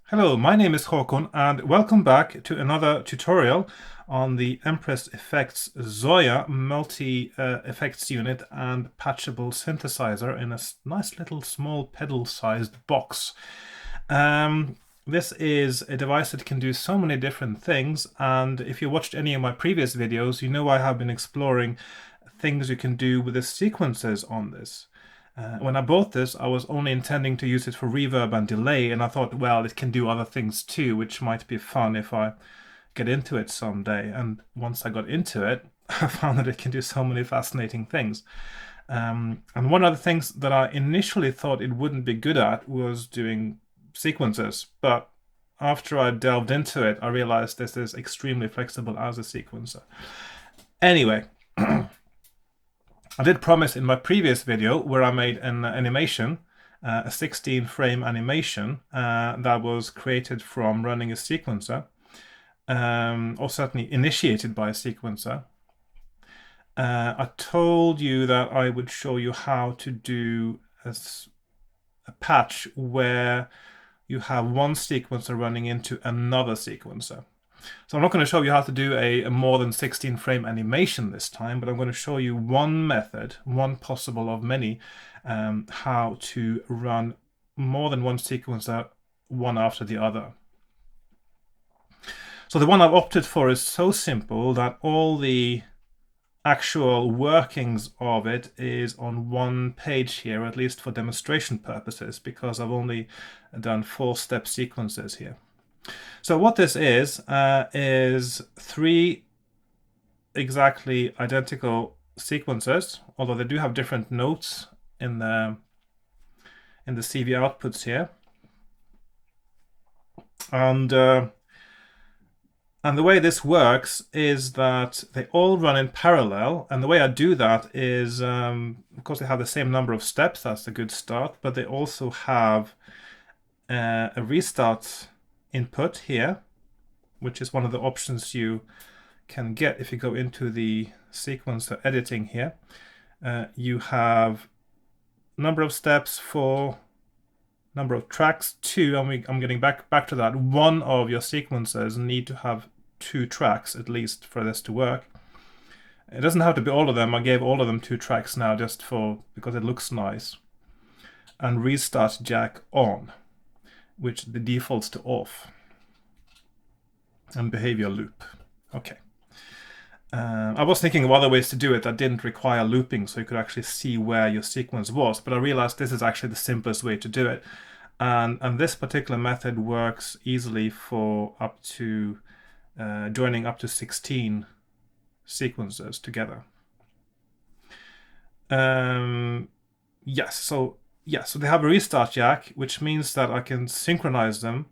Hello, my name is Hakon and welcome back to another tutorial on the Empress Effects Zoia multi-effects unit and patchable synthesizer in a nice little small pedal-sized box. This is a device that can do so many different things, and if you watched any of my previous videos, you know I have been exploring things you can do with the sequences on this. When I bought this, I was only intending to use it for reverb and delay, and I thought, well, it can do other things too, which might be fun if I get into it someday. And once I got into it, I found that it can do so many fascinating things. And one of the things that I initially thought it wouldn't be good at was doing sequences, but after I delved into it, I realized this is extremely flexible as a sequencer. Anyway, I did promise in my previous video where I made an animation, a 16 frame animation that was created from running a sequencer, or certainly initiated by a sequencer. I told you that I would show you how to do a patch where you have one sequencer running into another sequencer. So I'm not going to show you how to do a more than 16 frame animation this time, but I'm going to show you one method, one possible of many, how to run more than one sequencer, one after the other. So the one I've opted for is so simple that all the actual workings of it is on one page here, at least for demonstration purposes, because I've only done 4-step sequences here. So what this is three exactly identical sequences, although they do have different notes in the CV outputs here. And the way this works is that they all run in parallel, and the way I do that is, of course, they have the same number of steps. That's a good start, but they also have a restart input here, which is one of the options you can get if you go into the sequencer editing here. You have number of steps, 4, number of tracks, 2. I'm getting back to that. One of your sequencers need to have 2 tracks at least for this to work. It doesn't have to be all of them. I gave all of them 2 tracks now just because it looks nice. And restart jack on, which the defaults to off, and behavior loop. Okay. I was thinking of other ways to do it that didn't require looping, so you could actually see where your sequence was, but I realized this is actually the simplest way to do it. And this particular method works easily for up to joining up to 16 sequences together. Yes, so they have a restart jack, which means that I can synchronize them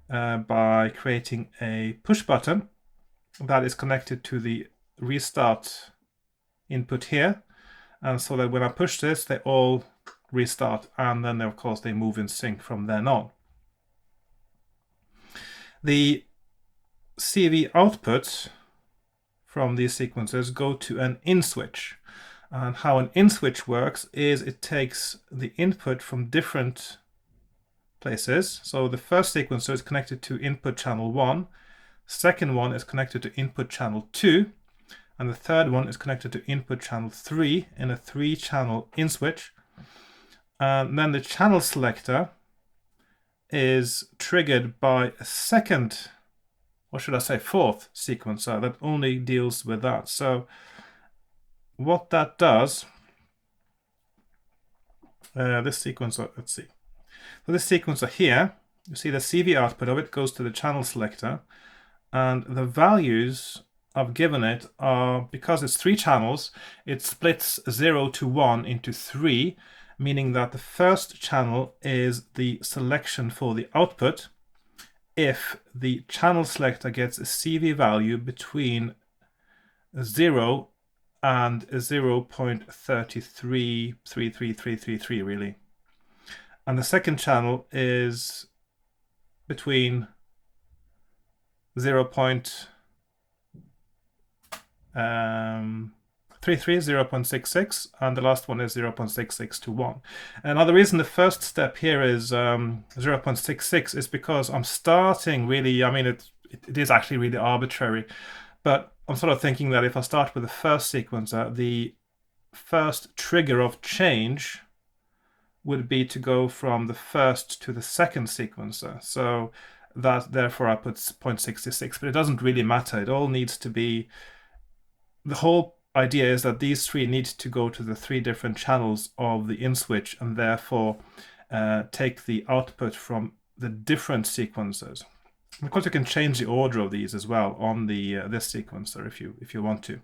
by creating a push button that is connected to the restart input here, and so that when I push this, they all restart, and then of course they move in sync from then on. The CV outputs from these sequences go to an in switch. And how an in switch works is it takes the input from different places. So the first sequencer is connected to input channel 1, second one is connected to input channel 2, and the third one is connected to input channel 3 in a 3-channel in switch. And then the channel selector is triggered by a second, or should I say 4th sequencer that only deals with that. So what that does, this sequencer, let's see. So this sequencer here, you see the CV output of it goes to the channel selector, and the values I've given it are, because it's 3 channels, it splits 0 to 1 into 3, meaning that the first channel is the selection for the output if the channel selector gets a CV value between 0 and 0.3333333 really. And the second channel is between 0.3 33, 0.66, and the last one is 0.66 to 1. And now the reason the first step here is 0.66 is because I'm starting really, I mean, it is actually really arbitrary, but I'm sort of thinking that if I start with the first sequencer, the first trigger of change would be to go from the first to the second sequencer. So that therefore I put 0.66, but it doesn't really matter. It all needs to be, the whole idea is that these three need to go to the three different channels of the in switch and therefore take the output from the different sequencers. And of course, you can change the order of these as well on the this sequencer if you want to.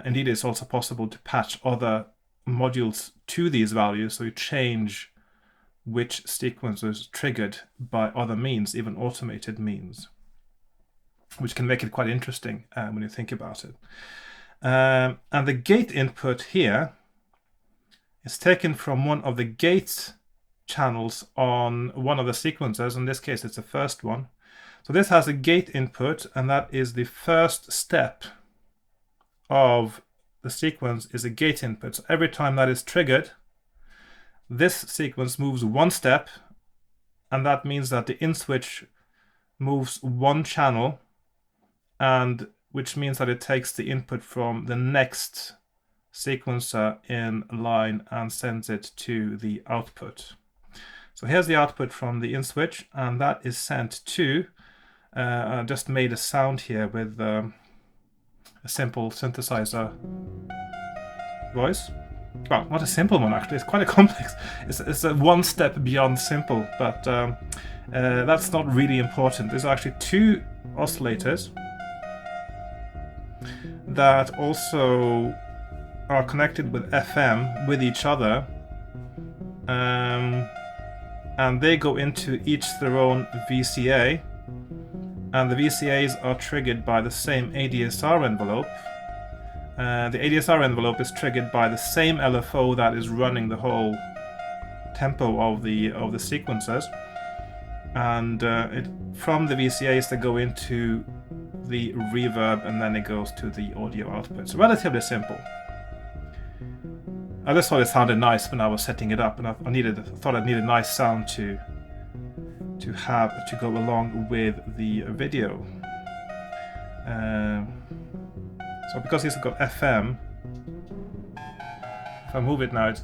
Indeed, it's also possible to patch other modules to these values, so you change which sequencer is triggered by other means, even automated means, which can make it quite interesting when you think about it. And the gate input here is taken from one of the gate channels on one of the sequencers. In this case, it's the first one. So this has a gate input, and that is the first step of the sequence is a gate input. So every time that is triggered, this sequence moves one step, and that means that the in switch moves one channel, and which means that it takes the input from the next sequencer in line and sends it to the output. So here's the output from the in switch, and that is sent to, I just made a sound here with a simple synthesizer voice. Well, not a simple one actually, it's quite a complex. It's a one step beyond simple, but that's not really important. There's actually two oscillators that also are connected with FM with each other, and they go into each their own VCA, and the VCAs are triggered by the same ADSR envelope. The ADSR envelope is triggered by the same LFO that is running the whole tempo of the sequencers, and from the VCAs they go into the reverb, and then it goes to the audio output. It's relatively simple. I just thought it sounded nice when I was setting it up, and I thought I needed a nice sound to have to go along with the video. So because it's got FM, if I move it now, it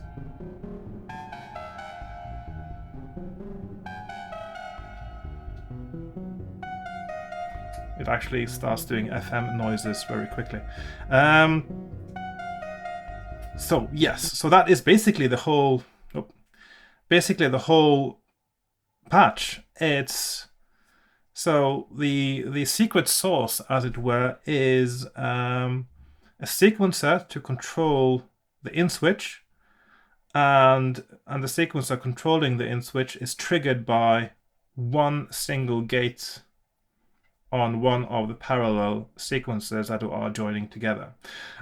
actually starts doing FM noises very quickly. So yes, so that is basically the whole patch. It's so the secret sauce, as it were, is a sequencer to control the in switch, and the sequencer controlling the in switch is triggered by one single gate on one of the parallel sequencers that are joining together.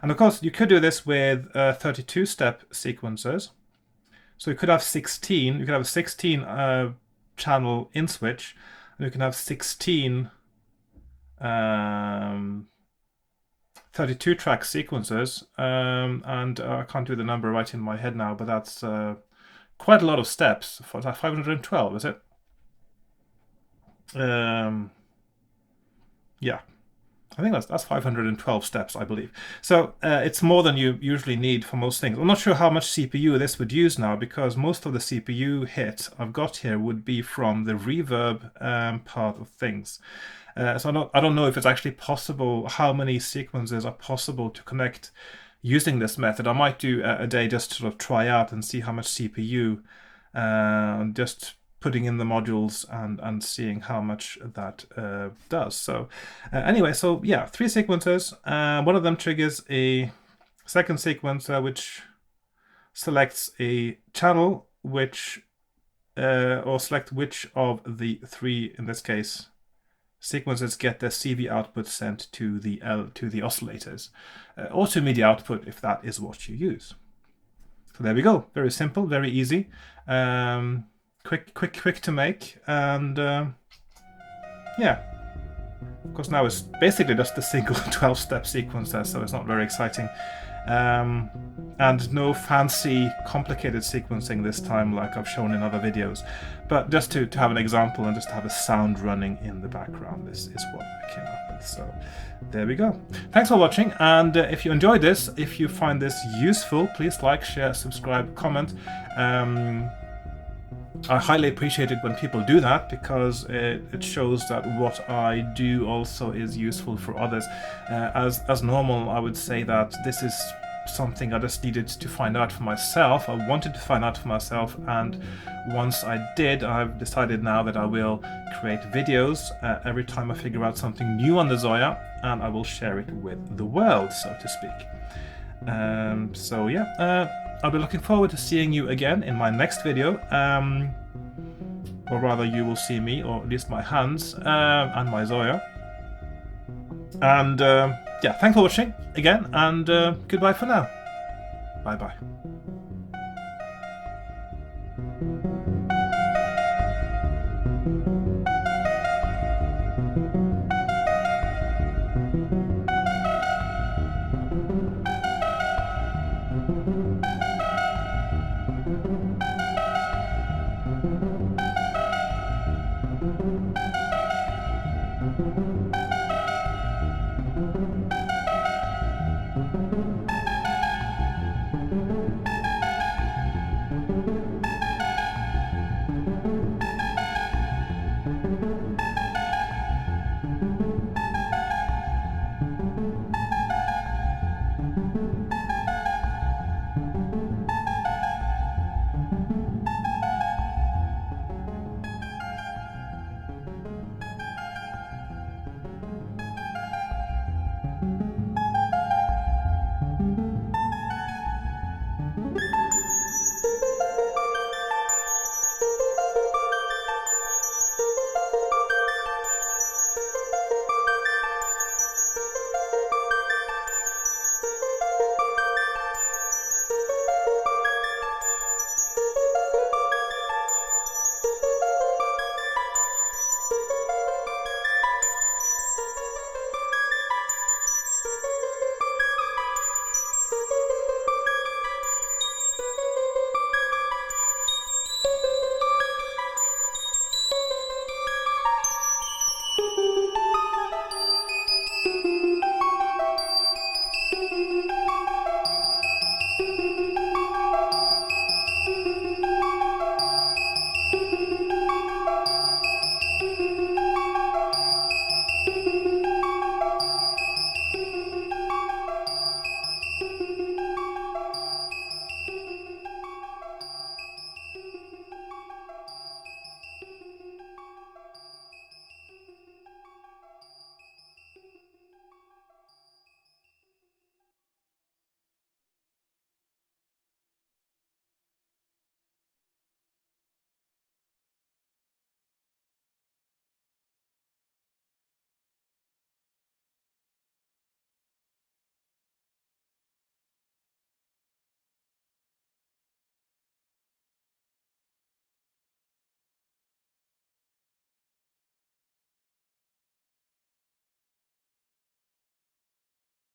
And of course, you could do this with 32-step sequencers. So you could have 16. You could have a 16 channel in switch, and you can have 16 32-track sequencers, and I can't do the number right in my head now, but that's quite a lot of steps. For that 512, is it? Yeah, I think that's 512 steps, I believe. So it's more than you usually need for most things. I'm not sure how much CPU this would use now, because most of the CPU hit I've got here would be from the reverb part of things. So I don't know if it's actually possible, how many sequences are possible to connect using this method. I might do a day just to sort of try out and see how much CPU, just putting in the modules and seeing how much that does. So anyway, so yeah, 3 sequencers. One of them triggers a second sequencer which selects a channel which or select which of the 3, in this case, sequencers get their CV output sent to the oscillators, or to MIDI output if that is what you use. So there we go. Very simple, very easy. Quick to make, and yeah, Of course, now it's basically just a single 12-step sequence there, so it's not very exciting. And no fancy, complicated sequencing this time like I've shown in other videos. But just to have an example and just to have a sound running in the background, this is what I came up with. So there we go. Thanks for watching, and if you enjoyed this, if you find this useful, please like, share, subscribe, comment. I highly appreciate it when people do that, because it shows that what I do also is useful for others. As normal, I would say that this is something I just needed to find out for myself. I wanted to find out for myself, and once I did, I've decided now that I will create videos every time I figure out something new on the Zoia, and I will share it with the world, so to speak. So yeah, I'll be looking forward to seeing you again in my next video, or rather you will see me, or at least my hands, and my Zoia. And yeah, thanks for watching again, and goodbye for now. Bye bye.